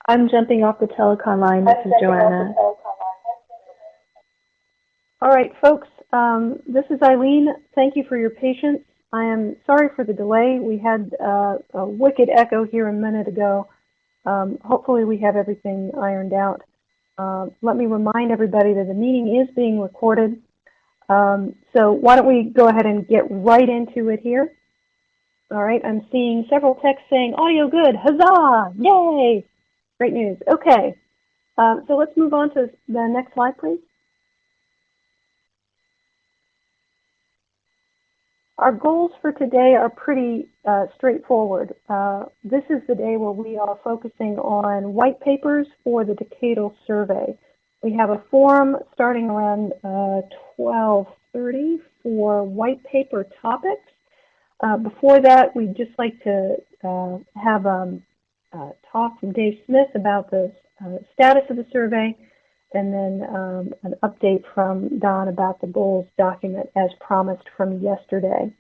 I'm jumping off the telecon line. This is Joanna. All right, folks, this is Eileen. Thank you for your patience. I am sorry for the delay. We had a wicked echo here a minute ago. Hopefully we have everything ironed out. Let me remind everybody that the meeting is being recorded. So why don't we go ahead and get right into it here. All right, I'm seeing several texts saying audio good, huzzah, yay, great news. Okay, so let's move on to the next slide, please. Our goals for today are pretty straightforward. This is the day where we are focusing on white papers for the Decadal survey. We have a forum starting around 12:30 for white paper topics. Before that, we'd just like to have a talk from Dave Smith about the status of the survey, and then an update from Don about the goals document as promised from yesterday.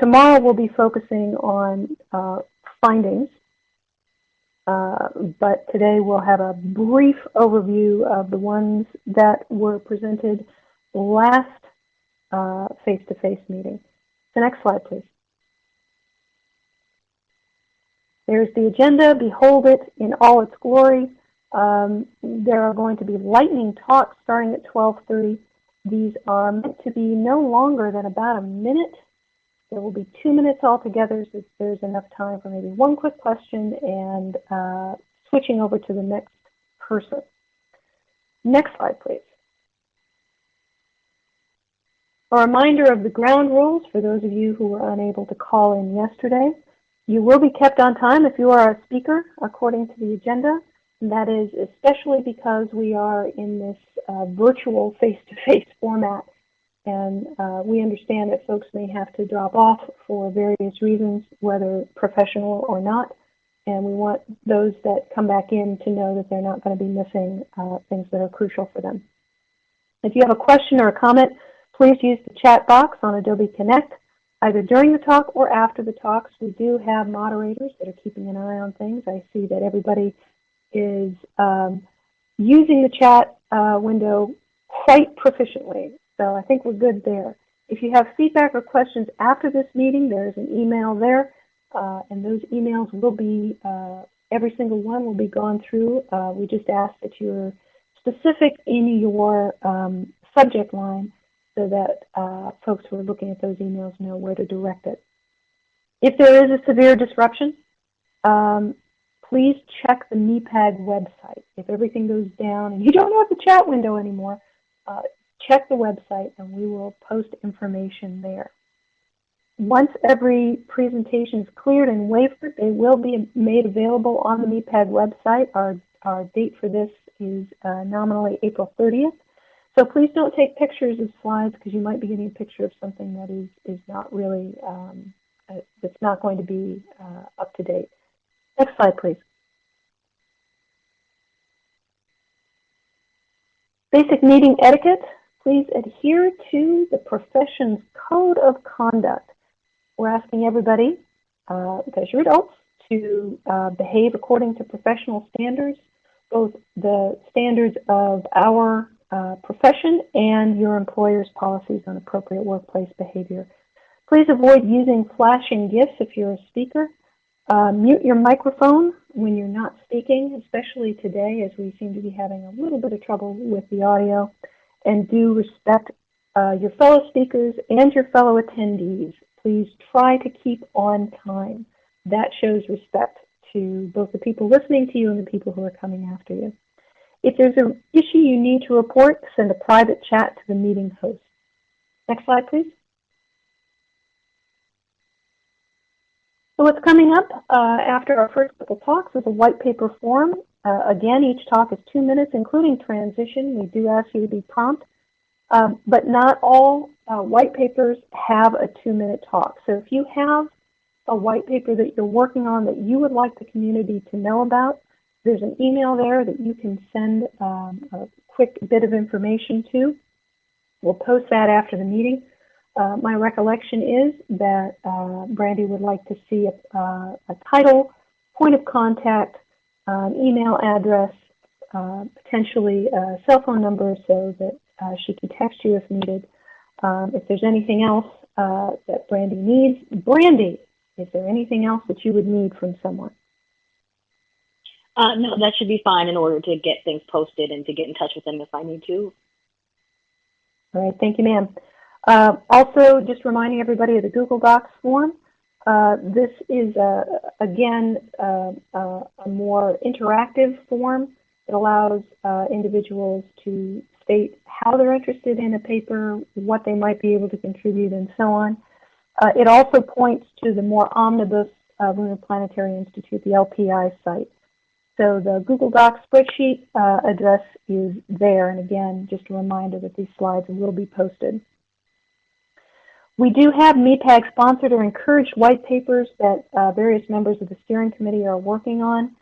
Tomorrow we'll be focusing on findings, but today we'll have a brief overview of the ones that were presented last face-to-face meeting. The next slide, please. There's the agenda. Behold it in all its glory. There are going to be lightning talks starting at 12:30. These are meant to be no longer than about a minute. There will be 2 minutes altogether, so there's enough time for maybe one quick question and switching over to the next person. Next slide, please. A reminder of the ground rules for those of you who were unable to call in yesterday. You will be kept on time if you are a speaker according to the agenda. And that is especially because we are in this virtual face-to-face format, and we understand that folks may have to drop off for various reasons, whether professional or not, and we want those that come back in to know that they're not going to be missing things that are crucial for them. If you have a question or a comment, please use the chat box on Adobe Connect, either during the talk or after the talks. We do have moderators that are keeping an eye on things. I see that everybody is using the chat window quite proficiently, so I think we're good there. If you have feedback or questions after this meeting, there's an email there, and those emails will be, every single one will be gone through. We just ask that you're specific in your subject line so that folks who are looking at those emails know where to direct it. If there is a severe disruption, please check the MEPAG website. If everything goes down and you don't have the chat window anymore, check the website and we will post information there. Once every presentation is cleared and wavered, they will be made available on the MEPAG website. Our date for this is nominally April 30th. So please don't take pictures of slides because you might be getting a picture of something that is not really, that's not going to be up to date. Next slide, please. Basic meeting etiquette. Please adhere to the profession's code of conduct. We're asking everybody, because you're adults, to behave according to professional standards, both the standards of our profession and your employer's policies on appropriate workplace behavior. Please avoid using flashing gifs if you're a speaker. Mute your microphone when you're not speaking, especially today as we seem to be having a little bit of trouble with the audio. And do respect your fellow speakers and your fellow attendees. Please try to keep on time. That shows respect to both the people listening to you and the people who are coming after you. If there's an issue you need to report, send a private chat to the meeting host. Next slide, please. So what's coming up after our first couple talks is a white paper forum. Again, each talk is 2 minutes, including transition. We do ask you to be prompt, but not all white papers have a 2-minute talk. So if you have a white paper that you're working on that you would like the community to know about, there's an email there that you can send a quick bit of information to. We'll post that after the meeting. My recollection is that Brandy would like to see a title, point of contact, an email address, potentially a cell phone number so that she can text you if needed. If there's anything else that Brandy needs, Brandy, is there anything else that you would need from someone? No, that should be fine in order to get things posted and to get in touch with them if I need to. All right, thank you, ma'am. Also, just reminding everybody of the Google Docs form. This is, again, a more interactive form. It allows individuals to state how they're interested in a paper, what they might be able to contribute, and so on. It also points to the more omnibus Lunar Planetary Institute, the LPI site. So the Google Docs spreadsheet address is there, and again, just a reminder that these slides will be posted. We do have MEPAG sponsored or encouraged white papers that various members of the steering committee are working on.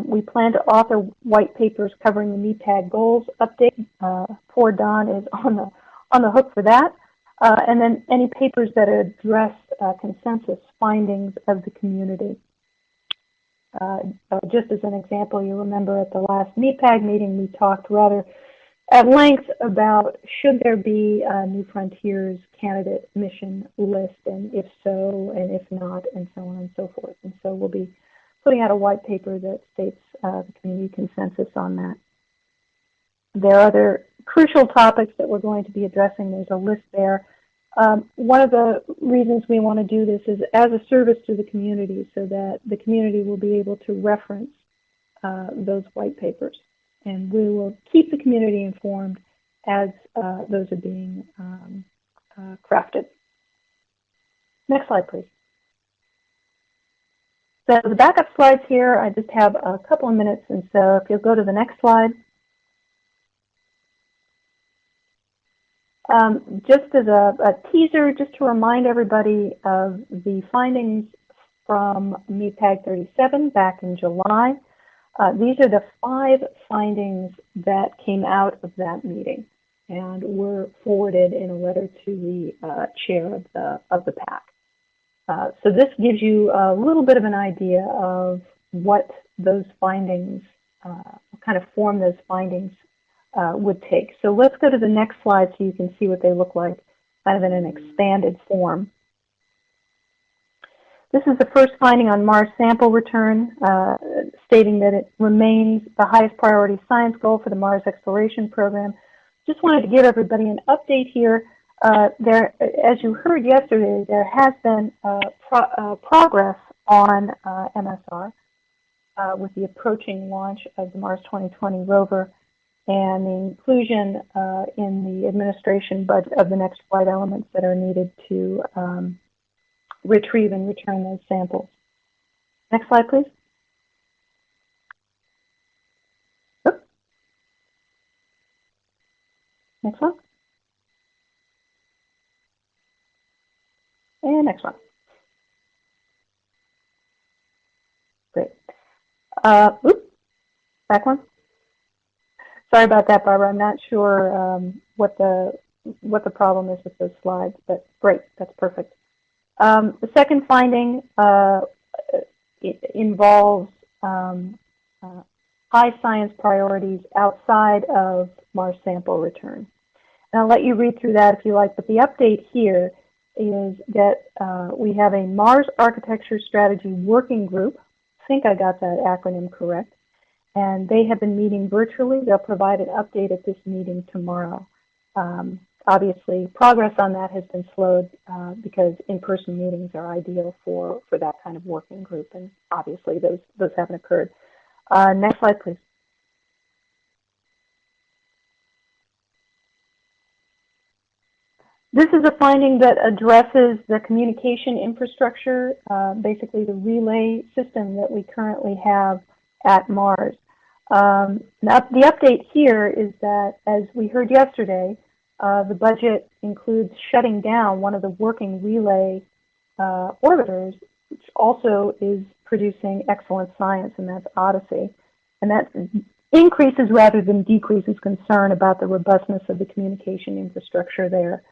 We plan to author white papers covering the MEPAG goals update. Poor Don is on the hook for that. And then any papers that address consensus findings of the community. Just as an example, you remember at the last MEPAG meeting, we talked rather at length about should there be a New Frontiers candidate mission list, and if so, and if not, and so on and so forth. And so we'll be putting out a white paper that states the community consensus on that. There are other crucial topics that we're going to be addressing. There's a list there. One of the reasons we want to do this is as a service to the community so that the community will be able to reference those white papers. And we will keep the community informed as those are being crafted. Next slide, please. So the backup slides here, I just have a couple of minutes, and so if you'll go to the next slide. Just as a teaser, just to remind everybody of the findings from MEPAG 37 back in July. These are the 5 findings that came out of that meeting and were forwarded in a letter to the chair of the PAC. So this gives you a little bit of an idea of what those findings, what kind of form those findings would take. So let's go to the next slide so you can see what they look like kind of in an expanded form. This is the first finding on Mars sample return, stating that it remains the highest priority science goal for the Mars exploration program. Just wanted to give everybody an update here. As you heard yesterday, there has been progress on MSR with the approaching launch of the Mars 2020 rover and the inclusion in the administration budget of the next flight elements that are needed to retrieve and return those samples. Next slide, please. Oops. Next one. And next one. Great. Oops. Back one. Sorry about that, Barbara. I'm not sure what the problem is with those slides, but great. That's perfect. The second finding involves high science priorities outside of Mars sample return. And I'll let you read through that if you like, but the update here is that we have a Mars Architecture Strategy Working Group. I think I got that acronym correct. And they have been meeting virtually. They'll provide an update at this meeting tomorrow. Obviously, progress on that has been slowed because in-person meetings are ideal for that kind of working group, and obviously those haven't occurred. Next slide, please. This is a finding that addresses the communication infrastructure, basically the relay system that we currently have at Mars. Now, the update here is that, as we heard yesterday, the budget includes shutting down one of the working relay orbiters, which also is producing excellent science, and that's Odyssey. And that increases rather than decreases concern about the robustness of the communication infrastructure there.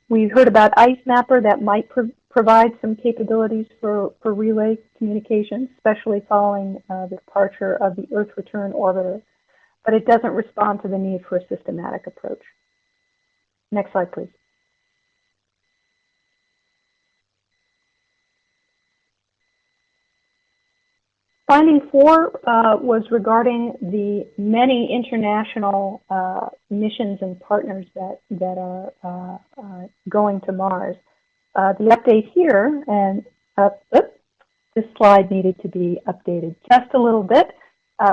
We heard about Ice Mapper that might provides some capabilities for relay communications, especially following the departure of the Earth return orbiter, but it doesn't respond to the need for a systematic approach. Next slide, please. Finding 4 was regarding the many international missions and partners that are going to Mars. The update here, and this slide needed to be updated just a little bit.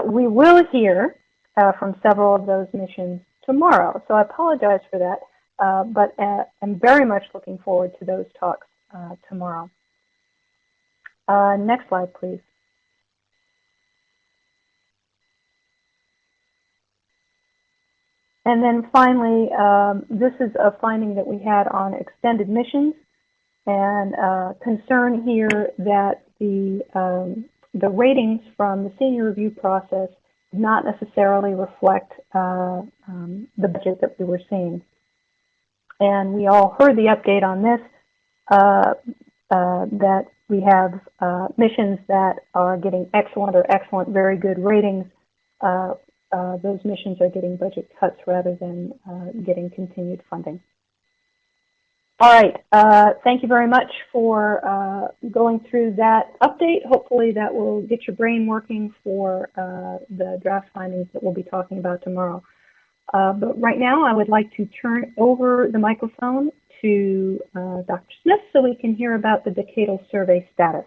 We will hear from several of those missions tomorrow, so I apologize for that, but I'm very much looking forward to those talks tomorrow. Next slide, please. And then finally, this is a finding that we had on extended missions, and concern here that the ratings from the senior review process do not necessarily reflect the budget that we were seeing. And we all heard the update on this, that we have missions that are getting excellent or excellent, very good ratings. Those missions are getting budget cuts rather than getting continued funding. All right, thank you very much for going through that update. Hopefully that will get your brain working for the draft findings that we'll be talking about tomorrow. But right now I would like to turn over the microphone to Dr. Smith so we can hear about the Decadal survey status.